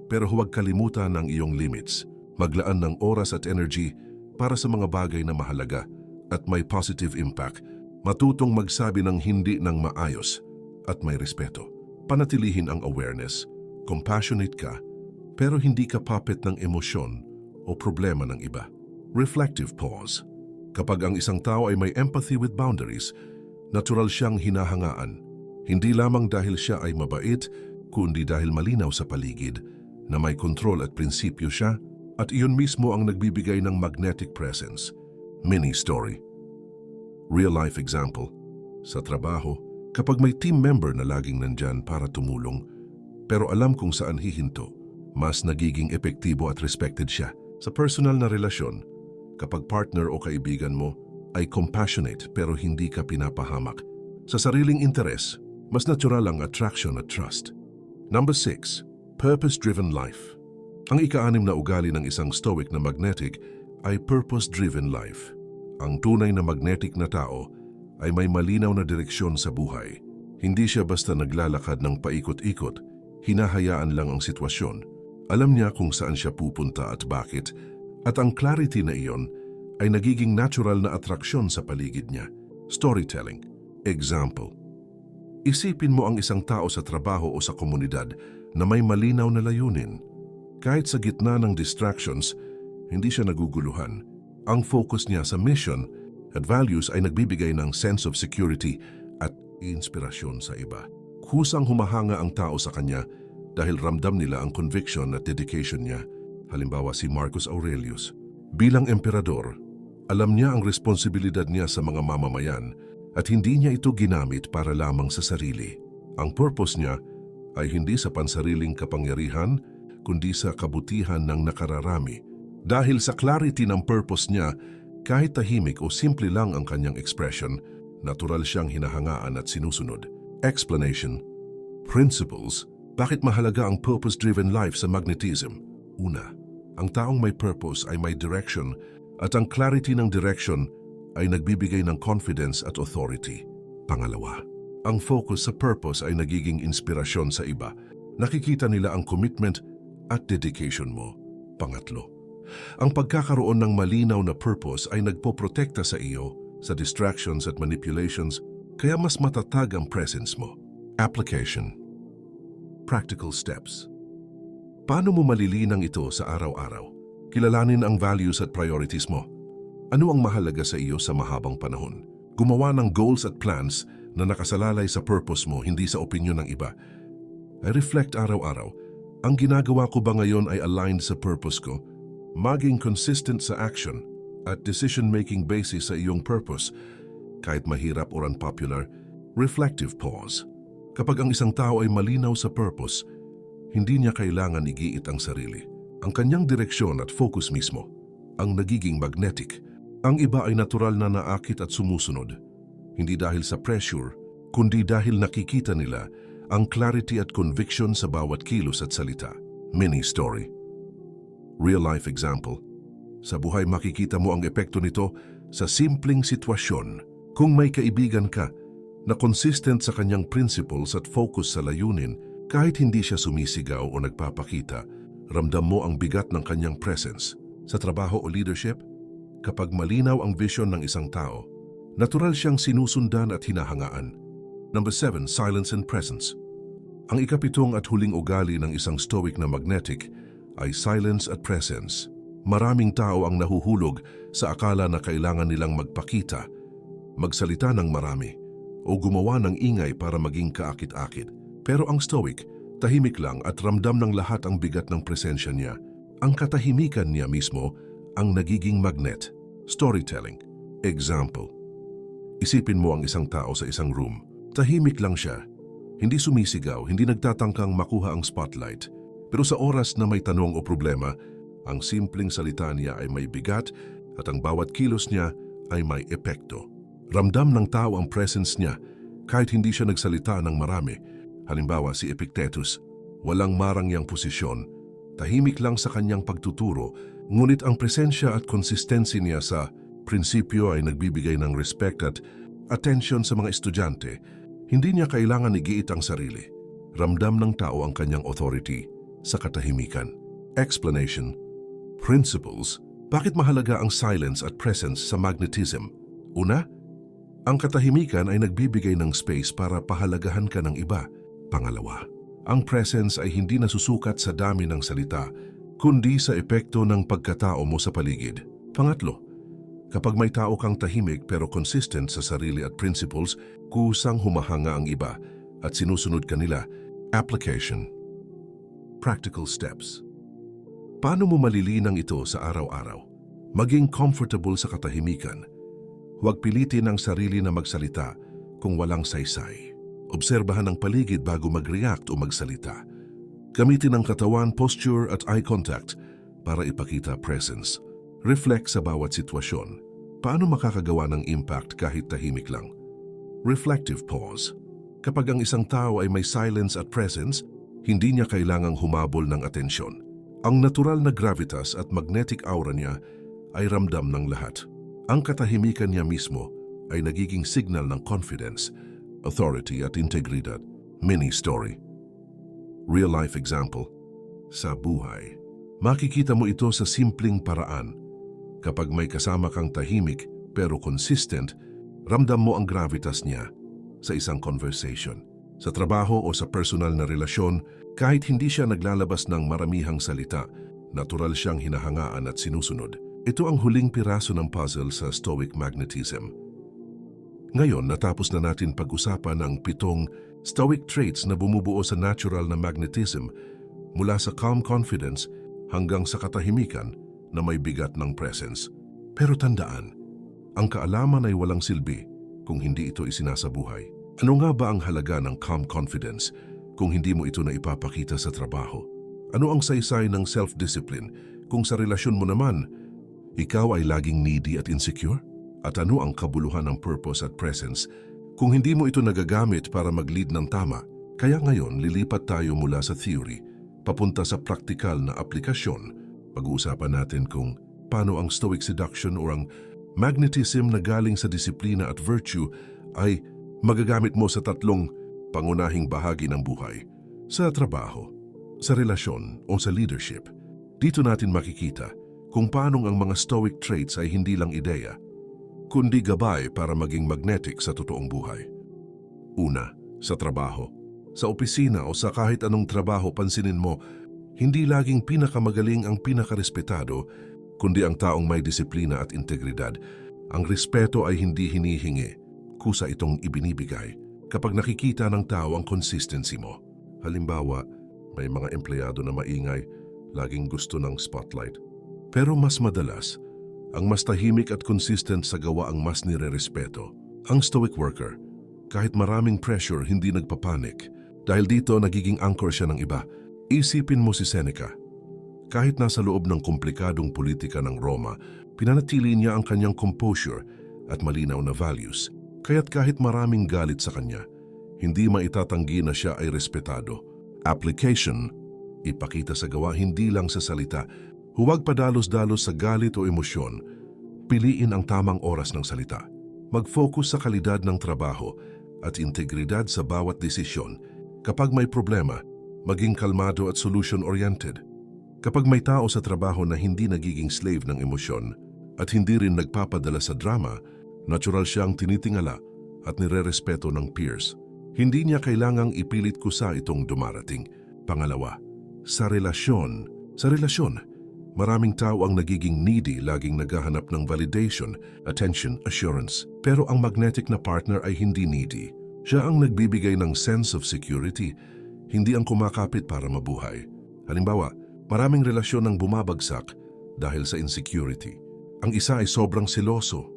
pero huwag kalimutan ang iyong limits. Maglaan ng oras at energy para sa mga bagay na mahalaga at may positive impact. Matutong magsabi ng hindi ng maayos at may respeto. Panatilihin ang awareness. Compassionate ka, pero hindi ka puppet ng emosyon o problema ng iba. Reflective pause. Kapag ang isang tao ay may empathy with boundaries, natural siyang hinahangaan. Hindi lamang dahil siya ay mabait, kundi dahil malinaw sa paligid na may kontrol at prinsipyo siya, at iyon mismo ang nagbibigay ng magnetic presence. Mini story. Real-life example. Sa trabaho, kapag may team member na laging nandyan para tumulong, pero alam kung saan hihinto, mas nagiging epektibo at respected siya. Sa personal na relasyon, kapag partner o kaibigan mo ay compassionate pero hindi ka pinapahamak. Sa sariling interes, mas natural ang attraction at trust. Number 6. Purpose-driven life. Ang ika-6 na ugali ng isang stoic na magnetic ay purpose-driven life. Ang tunay na magnetic na tao ay may malinaw na direksyon sa buhay. Hindi siya basta naglalakad ng paikot-ikot, hinahayaan lang ang sitwasyon. Alam niya kung saan siya pupunta at bakit, at ang clarity na iyon ay nagiging natural na atraksyon sa paligid niya. Storytelling. Example. Isipin mo ang isang tao sa trabaho o sa komunidad na may malinaw na layunin. Kahit sa gitna ng distractions, hindi siya naguguluhan. Ang focus niya sa mission at values ay nagbibigay ng sense of security at inspirasyon sa iba. Kusang humahanga ang tao sa kanya dahil ramdam nila ang conviction at dedication niya. Halimbawa si Marcus Aurelius. Bilang emperador, alam niya ang responsibilidad niya sa mga mamamayan at hindi niya ito ginamit para lamang sa sarili. Ang purpose niya ay hindi sa pansariling kapangyarihan, kundi sa kabutihan ng nakararami. Dahil sa clarity ng purpose niya, kahit tahimik o simple lang ang kanyang expression, natural siyang hinahangaan at sinusunod. Explanation. Principles. Bakit mahalaga ang purpose-driven life sa magnetism? Una, ang taong may purpose ay may direction at ang clarity ng direction ay nagbibigay ng confidence at authority. Pangalawa, ang focus sa purpose ay nagiging inspirasyon sa iba. Nakikita nila ang commitment at dedication mo. Pangatlo, ang pagkakaroon ng malinaw na purpose ay nagpoprotekta sa iyo sa distractions at manipulations, kaya mas matatag ang presence mo. Application. Practical steps. Paano mo malilinang ito sa araw-araw? Kilalanin ang values at priorities mo. Ano ang mahalaga sa iyo sa mahabang panahon? Gumawa ng goals at plans na nakasalalay sa purpose mo, hindi sa opinyon ng iba. I reflect araw-araw. Ang ginagawa ko ba ngayon ay aligned sa purpose ko? Maging consistent sa action at decision-making basis sa iyong purpose. Kahit mahirap or unpopular, reflective pause. Kapag ang isang tao ay malinaw sa purpose, hindi niya kailangan igiit ang sarili. Ang kanyang direksyon at focus mismo ang nagiging magnetic. Ang iba ay natural na naakit at sumusunod. Hindi dahil sa pressure, kundi dahil nakikita nila ang clarity at conviction sa bawat kilos at salita. Mini story. Real-life example. Sa buhay makikita mo ang epekto nito sa simpleng sitwasyon. Kung may kaibigan ka na consistent sa kanyang principles at focus sa layunin, kahit hindi siya sumisigaw o nagpapakita, ramdam mo ang bigat ng kanyang presence. Sa trabaho o leadership, kapag malinaw ang vision ng isang tao, natural siyang sinusundan at hinahangaan. Number 7, silence and presence. Ang ikapitong at huling ugali ng isang stoic na magnetic ay silence at presence. Maraming tao ang nahuhulog sa akala na kailangan nilang magpakita, magsalita ng marami, o gumawa ng ingay para maging kaakit-akit. Pero ang stoic, tahimik lang at ramdam ng lahat ang bigat ng presensya niya. Ang katahimikan niya mismo ang nagiging magnet. Storytelling. Example. Isipin mo ang isang tao sa isang room. Tahimik lang siya. Hindi sumisigaw, hindi nagtatangkang makuha ang spotlight. Pero sa oras na may tanong o problema, ang simpleng salita niya ay may bigat at ang bawat kilos niya ay may epekto. Ramdam ng tao ang presence niya kahit hindi siya nagsalita ng marami. Halimbawa si Epictetus, walang marangyang posisyon, tahimik lang sa kanyang pagtuturo, ngunit ang presensya at consistency niya sa prinsipyo ay nagbibigay ng respect at attention sa mga estudyante. Hindi niya kailangan igiit ang sarili. Ramdam ng tao ang kanyang authority sa katahimikan. Explanation. Principles. Bakit mahalaga ang silence at presence sa magnetism? Una, ang katahimikan ay nagbibigay ng space para pahalagahan ka ng iba. Pangalawa, ang presence ay hindi nasusukat sa dami ng salita, kundi sa epekto ng pagkatao mo sa paligid. Pangatlo, kapag may tao kang tahimik pero consistent sa sarili at principles, kusang humahanga ang iba at sinusunod ka nila. Application. Practical steps. Paano mo malilinang ito sa araw-araw? Maging comfortable sa katahimikan. Huwag pilitin ang sarili na magsalita kung walang saysay. Obserbahan ang paligid bago mag-react o magsalita. Gamitin ang katawan, posture at eye contact para ipakita presence. Reflect sa bawat sitwasyon. Paano makakagawa ng impact kahit tahimik lang? Reflective pause. Kapag ang isang tao ay may silence at presence, hindi niya kailangang humabol ng atensyon. Ang natural na gravitas at magnetic aura niya ay ramdam ng lahat. Ang katahimikan niya mismo ay nagiging signal ng confidence, authority at integridad. Mini story. Real life example. Sa buhay, makikita mo ito sa simpleng paraan. Kapag may kasama kang tahimik pero consistent, ramdam mo ang gravitas niya sa isang conversation. Sa trabaho o sa personal na relasyon, kahit hindi siya naglalabas ng maramihang salita, natural siyang hinahangaan at sinusunod. Ito ang huling piraso ng puzzle sa Stoic Magnetism. Ngayon, natapos na natin pag-usapan ang 7 Stoic traits na bumubuo sa natural na magnetism, mula sa calm confidence hanggang sa katahimikan na may bigat ng presence. Pero tandaan, ang kaalaman ay walang silbi kung hindi ito isinasabuhay. Ano nga ba ang halaga ng calm confidence kung hindi mo ito na ipapakita sa trabaho? Ano ang saysay ng self-discipline kung sa relasyon mo naman, ikaw ay laging needy at insecure? At ano ang kabuluhan ng purpose at presence kung hindi mo ito nagagamit para mag-lead ng tama? Kaya ngayon, lilipat tayo mula sa theory, papunta sa praktikal na aplikasyon. Pag-uusapan natin kung paano ang Stoic seduction o ang magnetism na galing sa disiplina at virtue ay magagamit mo sa tatlong pangunahing bahagi ng buhay. Sa trabaho, sa relasyon o sa leadership. Dito natin makikita kung paano ang mga Stoic traits ay hindi lang ideya, kundi gabay para maging magnetic sa totoong buhay. Una, sa trabaho. Sa opisina o sa kahit anong trabaho, pansinin mo, hindi laging pinakamagaling ang pinakarespetado, kundi ang taong may disiplina at integridad. Ang respeto ay hindi hinihingi, kusa itong ibinibigay kapag nakikita ng tao ang consistency mo. Halimbawa, may mga empleyado na maingay, laging gusto ng spotlight. Pero mas madalas, ang mas tahimik at consistent sa gawa ang mas nire-respeto. Ang Stoic worker, kahit maraming pressure, hindi nagpapanik. Dahil dito, nagiging anchor siya ng iba. Isipin mo si Seneca. Kahit nasa loob ng komplikadong politika ng Roma, pinanatili niya ang kanyang composure at malinaw na values. Kaya't kahit maraming galit sa kanya, hindi maitatanggi na siya ay respetado. Application, ipakita sa gawa, hindi lang sa salita. Huwag padalos-dalos sa galit o emosyon. Piliin ang tamang oras ng salita. Mag-focus sa kalidad ng trabaho at integridad sa bawat desisyon. Kapag may problema, maging kalmado at solution-oriented. Kapag may tao sa trabaho na hindi nagiging slave ng emosyon at hindi rin nagpapadala sa drama, natural siyang tinitingala at nire-respeto ng peers. Hindi niya kailangang ipilit kusa itong dumarating. Pangalawa, sa relasyon. Sa relasyon, maraming tao ang nagiging needy, laging naghahanap ng validation, attention, assurance. Pero ang magnetic na partner ay hindi needy. Siya ang nagbibigay ng sense of security, hindi ang kumakapit para mabuhay. Halimbawa, maraming relasyon ang bumabagsak dahil sa insecurity. Ang isa ay sobrang seloso,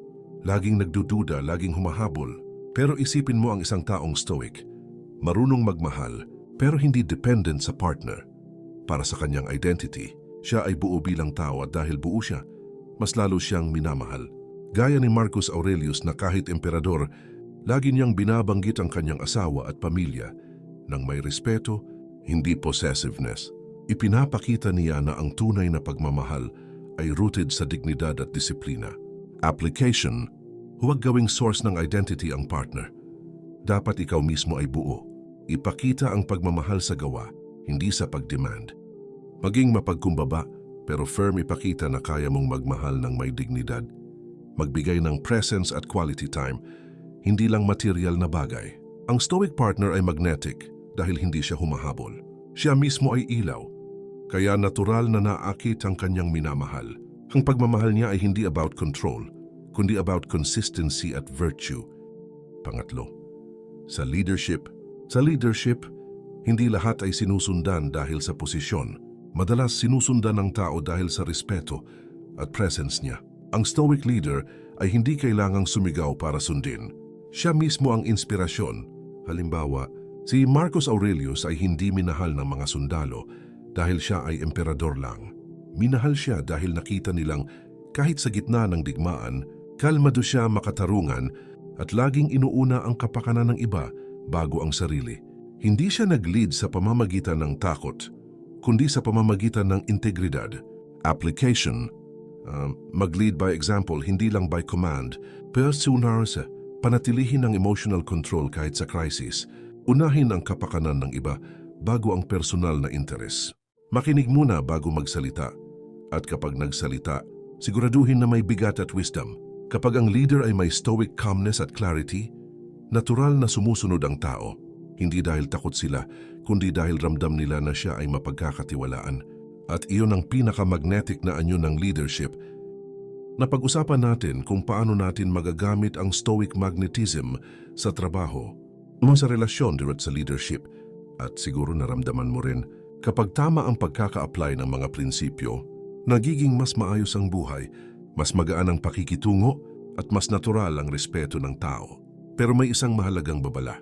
laging nagdududa, laging humahabol. Pero isipin mo ang isang taong stoic, marunong magmahal pero hindi dependent sa partner. Para sa kanyang identity, siya ay buo bilang tao at dahil buo siya, mas lalo siyang minamahal. Gaya ni Marcus Aurelius na kahit emperador, lagi niyang binabanggit ang kanyang asawa at pamilya ng may respeto, hindi possessiveness. Ipinapakita niya na ang tunay na pagmamahal ay rooted sa dignidad at disiplina. Application, huwag gawing source ng identity ang partner. Dapat ikaw mismo ay buo. Ipakita ang pagmamahal sa gawa, hindi sa pagdemand. Maging mapagkumbaba, pero firm, ipakita na kaya mong magmahal ng may dignidad. Magbigay ng presence at quality time, hindi lang material na bagay. Ang Stoic partner ay magnetic dahil hindi siya humahabol. Siya mismo ay ilaw, kaya natural na naakit ang kanyang minamahal. Ang pagmamahal niya ay hindi about control, kundi about consistency at virtue. Pangatlo, sa leadership. Sa leadership, hindi lahat ay sinusundan dahil sa posisyon. Madalas sinusundan ng tao dahil sa respeto at presence niya. Ang Stoic leader ay hindi kailangang sumigaw para sundin. Siya mismo ang inspirasyon. Halimbawa, si Marcus Aurelius ay hindi minahal ng mga sundalo dahil siya ay emperador lang. Minahal siya dahil nakita nilang kahit sa gitna ng digmaan, kalmado siya, makatarungan at laging inuuna ang kapakanan ng iba bago ang sarili. Hindi siya nag-lead sa pamamagitan ng takot, kundi sa pamamagitan ng integridad. Application, mag-lead by example, hindi lang by command. Perseverance, panatilihin ang emotional control kahit sa crisis. Unahin ang kapakanan ng iba bago ang personal na interes. Makinig muna bago magsalita. At kapag nagsalita, siguraduhin na may bigat at wisdom. Kapag ang leader ay may stoic calmness at clarity, natural na sumusunod ang tao. Hindi dahil takot sila, kundi dahil ramdam nila na siya ay mapagkakatiwalaan. At iyon ang pinakamagnetic na anyo ng leadership. Napag-usapan natin kung paano natin magagamit ang stoic magnetism sa trabaho, sa relasyon direct sa leadership. At siguro naramdaman mo rin, kapag tama ang pagkaka-apply ng mga prinsipyo, nagiging mas maayos ang buhay, mas magaan ang pakikitungo, at mas natural ang respeto ng tao. Pero may isang mahalagang babala.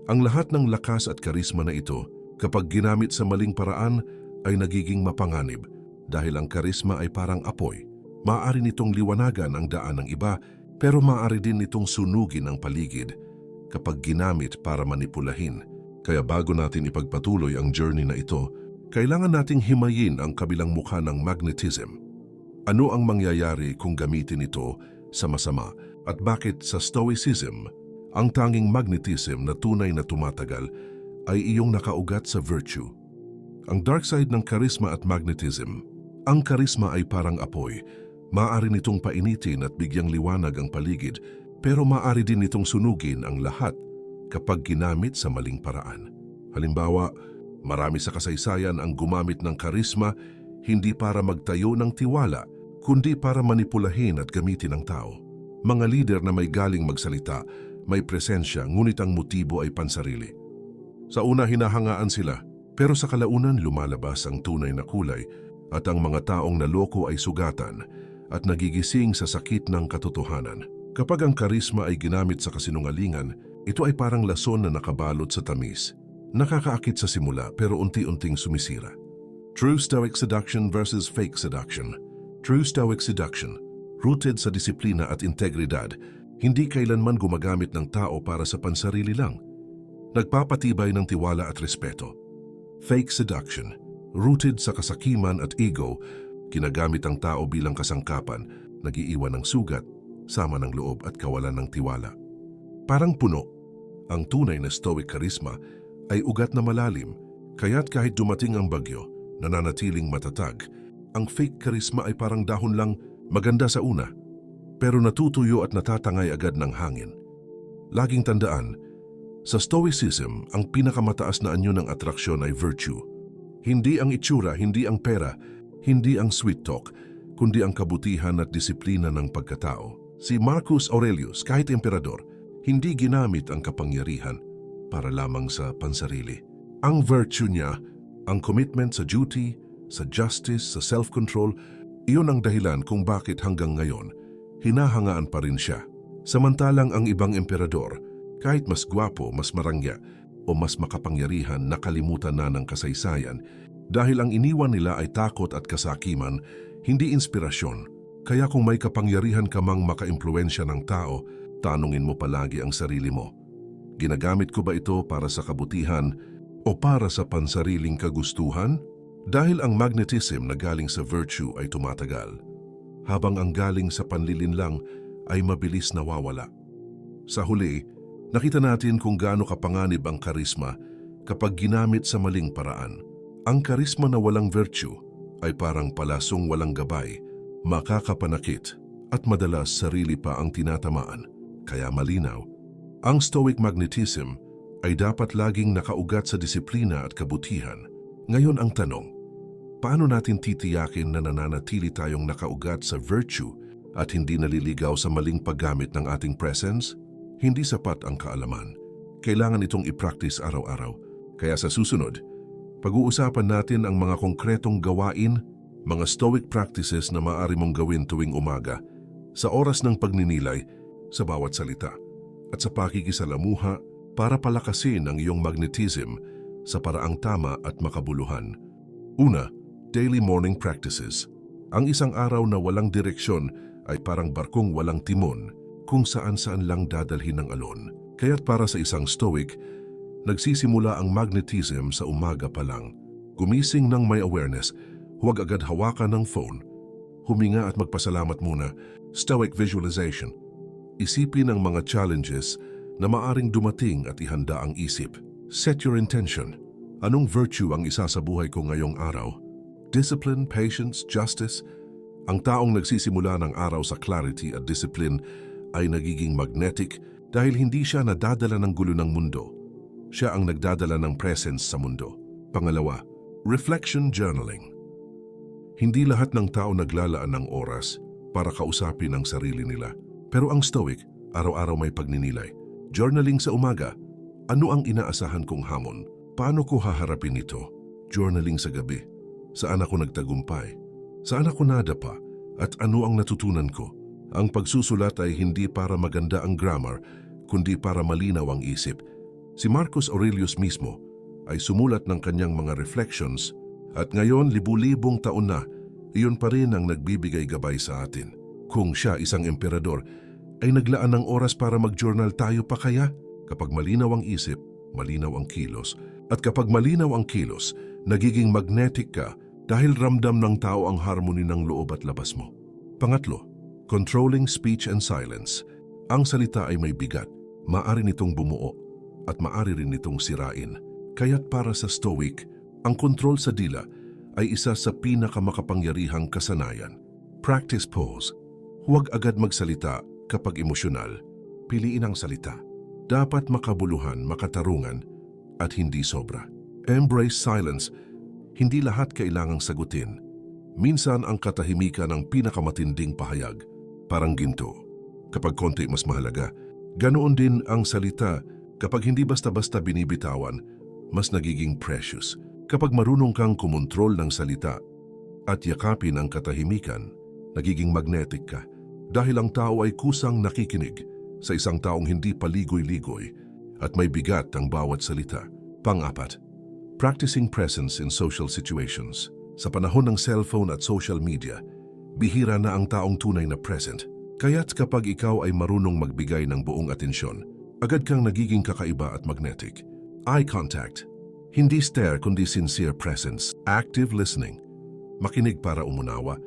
Ang lahat ng lakas at karisma na ito, kapag ginamit sa maling paraan, ay nagiging mapanganib dahil ang karisma ay parang apoy. Maaari nitong liwanagan ang daan ng iba pero maaari din nitong sunugin ang paligid kapag ginamit para manipulahin. Kaya bago natin ipagpatuloy ang journey na ito, kailangan nating himayin ang kabilang mukha ng magnetism. Ano ang mangyayari kung gamitin ito sa masama at bakit sa Stoicism, ang tanging magnetism na tunay na tumatagal ay iyong nakaugat sa virtue. Ang dark side ng charisma at magnetism. Ang charisma ay parang apoy. Maaari nitong painitin at bigyang liwanag ang paligid, pero maaari din nitong sunugin ang lahat kapag ginamit sa maling paraan. Halimbawa, marami sa kasaysayan ang gumamit ng charisma hindi para magtayo ng tiwala, kundi para manipulahin at gamitin ang tao. Mga lider na may galing magsalita, may presensya, ngunit ang motibo ay pansarili. Sa una hinahangaan sila, pero sa kalaunan lumalabas ang tunay na kulay at ang mga taong naloko ay sugatan at nagigising sa sakit ng katotohanan. Kapag ang karisma ay ginamit sa kasinungalingan, ito ay parang lason na nakabalot sa tamis. Nakakaakit sa simula pero unti-unting sumisira. True Stoic seduction versus fake seduction. True Stoic seduction, rooted sa disiplina at integridad, hindi kailanman gumagamit ng tao para sa pansarili lang. Nagpapatibay ng tiwala at respeto. Fake seduction, rooted sa kasakiman at ego, ginagamit ang tao bilang kasangkapan, nag-iiwan ng sugat, sama ng loob at kawalan ng tiwala. Parang puno, ang tunay na Stoic charisma ay ugat na malalim, kaya't kahit dumating ang bagyo, nananatiling matatag. Ang fake charisma ay parang dahon lang, maganda sa una, pero natutuyo at natatangay agad ng hangin. Laging tandaan, sa Stoicism, ang pinakamataas na anyo ng atraksyon ay virtue. Hindi ang itsura, hindi ang pera, hindi ang sweet talk, kundi ang kabutihan at disiplina ng pagkatao. Si Marcus Aurelius, kahit emperador, hindi ginamit ang kapangyarihan para lamang sa pansarili. Ang virtue niya, ang commitment sa duty, sa justice, sa self-control, iyon ang dahilan kung bakit hanggang ngayon, hinahangaan pa rin siya. Samantalang ang ibang emperador, kahit mas gwapo, mas marangya, o mas makapangyarihan, nakalimutan na ng kasaysayan dahil ang iniwan nila ay takot at kasakiman, hindi inspirasyon. Kaya kung may kapangyarihan ka mang makaimpluwensya ng tao, tanungin mo palagi ang sarili mo. Ginagamit ko ba ito para sa kabutihan o para sa pansariling kagustuhan? Dahil ang magnetism na galing sa virtue ay tumatagal, habang ang galing sa panlilinlang ay mabilis nawawala. Sa huli, nakita natin kung gaano kapanganib ang karisma kapag ginamit sa maling paraan. Ang karisma na walang virtue ay parang palasong walang gabay, makakapanakit at madalas sarili pa ang tinatamaan. Kaya malinaw, ang Stoic magnetism ay dapat laging nakaugat sa disiplina at kabutihan. Ngayon ang tanong, paano natin titiyakin na nananatili tayong nakaugat sa virtue at hindi naliligaw sa maling paggamit ng ating presence? Hindi sapat ang kaalaman. Kailangan itong i-practice araw-araw. Kaya sa susunod, pag-uusapan natin ang mga konkretong gawain, mga Stoic practices na maaari mong gawin tuwing umaga, sa oras ng pagninilay, sa bawat salita, at sa pakikisalamuha para palakasin ang iyong magnetism sa paraang tama at makabuluhan. Una, daily morning practices. Ang isang araw na walang direksyon ay parang barkong walang timon kung saan-saan lang dadalhin ng alon. Kaya't para sa isang Stoic, nagsisimula ang magnetism sa umaga pa lang. Gumising ng may awareness, huwag agad hawakan ng phone. Huminga at magpasalamat muna. Stoic visualization. Isipin ang mga challenges na maaring dumating at ihanda ang isip. Set your intention. Anong virtue ang isa sa buhay ko ngayong araw? Discipline, patience, justice. Ang taong nagsisimula ng araw sa clarity at discipline ay nagiging magnetic dahil hindi siya nadadala ng gulo ng mundo. Siya ang nagdadala ng presence sa mundo. Pangalawa, reflection journaling. Hindi lahat ng tao naglalaan ng oras para kausapin ang sarili nila. Pero ang Stoic, araw-araw may pagninilay. Journaling sa umaga, ano ang inaasahan kong hamon? Paano ko haharapin ito? Journaling sa gabi, saan ako nagtagumpay? Saan ako nadapa? At ano ang natutunan ko? Ang pagsusulat ay hindi para maganda ang grammar, kundi para malinaw ang isip. Si Marcus Aurelius mismo ay sumulat ng kanyang mga reflections At ngayon, libu-libong taon na, iyon pa rin ang nagbibigay gabay sa atin. Kung siya, isang emperador, ay naglaan ng oras para mag-journal, tayo pa kaya? Kapag malinaw ang isip, malinaw ang kilos. At kapag malinaw ang kilos, nagiging magnetic ka dahil ramdam ng tao ang harmony ng loob at labas mo. Pangatlo, controlling speech and silence. Ang salita ay may bigat. Maari nitong bumuo at maari rin nitong sirain. Kaya't para sa Stoic, ang kontrol sa dila ay isa sa pinakamakapangyarihang kasanayan. Practice pause. Huwag agad magsalita kapag emosyonal. Piliin ang salita. Dapat makabuluhan, makatarungan, at hindi sobra. Embrace silence. Hindi lahat kailangang sagutin. Minsan ang katahimikan ang pinakamatinding pahayag. Parang ginto. Kapag konti mas mahalaga. Ganoon din ang salita. Kapag hindi basta-basta binibitawan, mas nagiging precious. Kapag marunong kang kumontrol ng salita at yakapin ang katahimikan, nagiging magnetic ka. Dahil ang tao ay kusang nakikinig sa isang taong hindi paligoy-ligoy at may bigat ang bawat salita. Pang-apat, practicing presence in social situations. Sa panahon ng cellphone at social media, bihira na ang taong tunay na present. Kaya't kapag ikaw ay marunong magbigay ng buong atensyon, agad kang nagiging kakaiba at magnetic. Eye contact. Hindi stare kundi sincere presence. Active listening. Makinig para umunawa,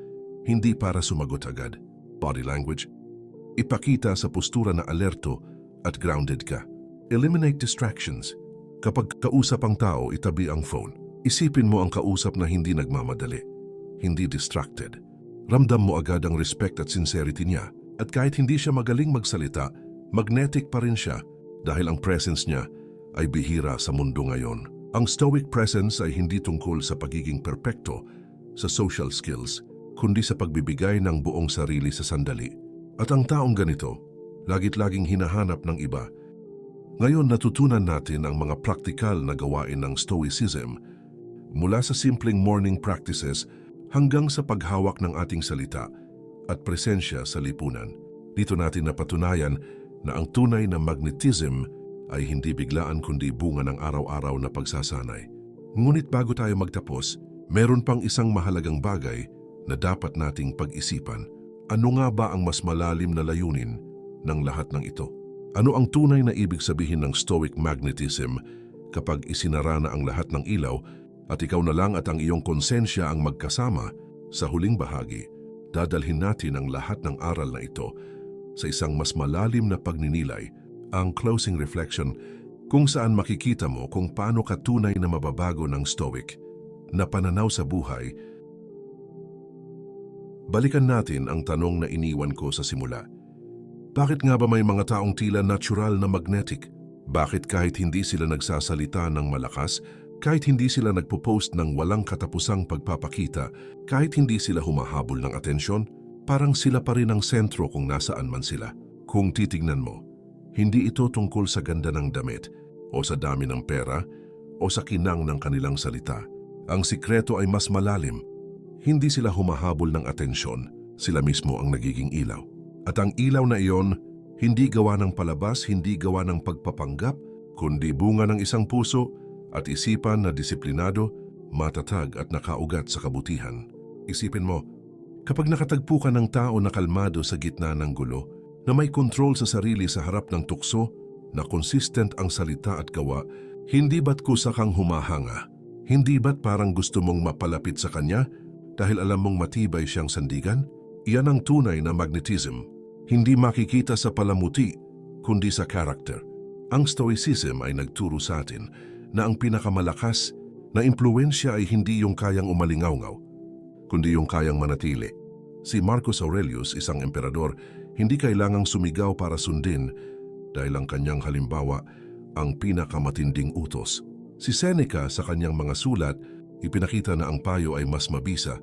hindi para sumagot agad. Body language. Ipakita sa postura na alerto at grounded ka. Eliminate distractions. Kapag kausap ang tao, itabi ang phone. Isipin mo ang kausap na hindi nagmamadali, hindi distracted. Ramdam mo agad ang respect at sincerity niya. At kahit hindi siya magaling magsalita, magnetic pa rin siya dahil ang presence niya ay bihira sa mundo ngayon. Ang Stoic presence ay hindi tungkol sa pagiging perpekto sa social skills, kundi sa pagbibigay ng buong sarili sa sandali. At ang taong ganito, lagit-laging hinahanap ng iba. Ngayon natutunan natin ang mga praktikal na gawain ng Stoicism, mula sa simpleng morning practices hanggang sa paghawak ng ating salita at presensya sa lipunan. Dito natin napatunayan na ang tunay na magnetism ay hindi biglaan kundi bunga ng araw-araw na pagsasanay. Ngunit bago tayo magtapos, meron pang isang mahalagang bagay na dapat nating pag-isipan. Ano nga ba ang mas malalim na layunin ng lahat ng ito? Ano ang tunay na ibig sabihin ng Stoic magnetism kapag isinara na ang lahat ng ilaw at ikaw na lang at ang iyong konsensya ang magkasama? Sa huling bahagi, dadalhin natin ang lahat ng aral na ito sa isang mas malalim na pagninilay, ang closing reflection, kung saan makikita mo kung paano ka tunay na mababago ng Stoic na pananaw sa buhay. Balikan natin ang tanong na iniwan ko sa simula. Bakit nga ba may mga taong tila natural na magnetic? Bakit kahit hindi sila nagsasalita ng malakas, kahit hindi sila nagpo-post ng walang katapusang pagpapakita, kahit hindi sila humahabol ng atensyon, parang sila pa rin ang sentro kung nasaan man sila? Kung titignan mo, hindi ito tungkol sa ganda ng damit, o sa dami ng pera, o sa kinang ng kanilang salita. Ang sikreto ay mas malalim. Hindi sila humahabol ng atensyon, sila mismo ang nagiging ilaw. At ang ilaw na iyon, hindi gawa ng palabas, hindi gawa ng pagpapanggap, kundi bunga ng isang puso at isipan na disiplinado, matatag at nakaugat sa kabutihan. Isipin mo, kapag nakatagpo ka ng tao na kalmado sa gitna ng gulo, na may kontrol sa sarili sa harap ng tukso, na consistent ang salita at gawa, hindi ba't kusa kang humahanga? Hindi ba't parang gusto mong mapalapit sa kanya dahil alam mong matibay siyang sandigan? Iyan ang tunay na magnetism. Hindi makikita sa palamuti, kundi sa character. Ang Stoicism ay nagturo sa atin na ang pinakamalakas na impluensya ay hindi yung kayang umalingaw-ngaw, kundi yung kayang manatili. Si Marcus Aurelius, isang emperador, hindi kailangang sumigaw para sundin dahil ang kanyang halimbawa ang pinakamatinding utos. Si Seneca sa kanyang mga sulat, ipinakita na ang payo ay mas mabisa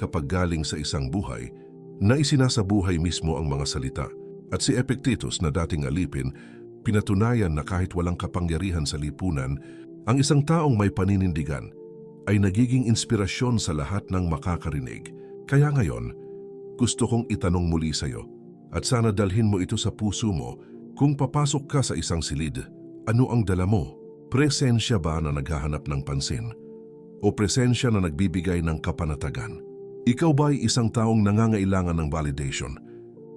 kapag galing sa isang buhay na isinasabuhay mismo ang mga salita. At si Epictetus na dating alipin, pinatunayan na kahit walang kapangyarihan sa lipunan, ang isang taong may paninindigan ay nagiging inspirasyon sa lahat ng makakarinig. Kaya ngayon, gusto kong itanong muli sa iyo, at sana dalhin mo ito sa puso mo, kung papasok ka sa isang silid, ano ang dala mo? Presensya ba na naghahanap ng pansin? o presensya na nagbibigay ng kapanatagan? Ikaw ba'y isang taong nangangailangan ng validation?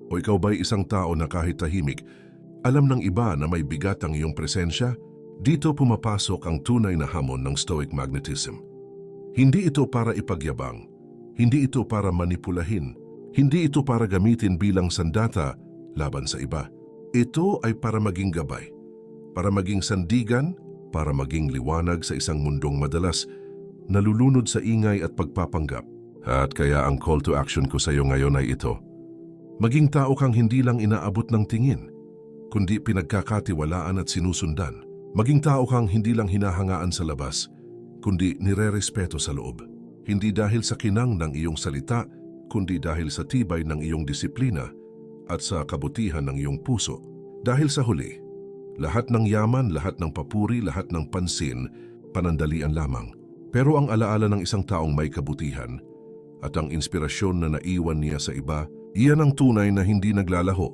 O ikaw ba'y isang tao na kahit tahimik, alam ng iba na may bigat ang iyong presensya? Dito pumapasok ang tunay na hamon ng Stoic magnetism. Hindi ito para ipagyabang, hindi ito para manipulahin, hindi ito para gamitin bilang sandata laban sa iba. Ito ay para maging gabay, para maging sandigan, para maging liwanag sa isang mundong madalas nalulunod sa ingay at pagpapanggap. At kaya ang call to action ko sa iyo ngayon ay ito. Maging tao kang hindi lang inaabot ng tingin, kundi pinagkakatiwalaan at sinusundan. Maging tao kang hindi lang hinahangaan sa labas, kundi nirerespeto sa loob. Hindi dahil sa kinang ng iyong salita, kundi dahil sa tibay ng iyong disiplina at sa kabutihan ng iyong puso. Dahil sa huli, lahat ng yaman, lahat ng papuri, lahat ng pansin, panandalian lamang. Pero ang alaala ng isang taong may kabutihan at ang inspirasyon na naiwan niya sa iba, iyan ang tunay na hindi naglalaho.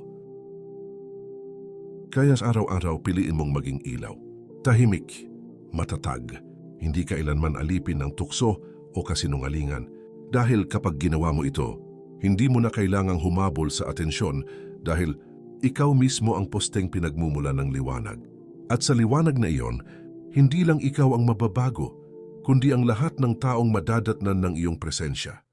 Kaya araw-araw piliin mong maging ilaw. Tahimik, matatag, hindi kailanman alipin ng tukso o kasinungalingan. Dahil kapag ginawa mo ito, hindi mo na kailangang humabol sa atensyon dahil ikaw mismo ang posteng pinagmumula ng liwanag. At sa liwanag na iyon, hindi lang ikaw ang mababago, kundi ang lahat ng taong madadatnan ng iyong presensya.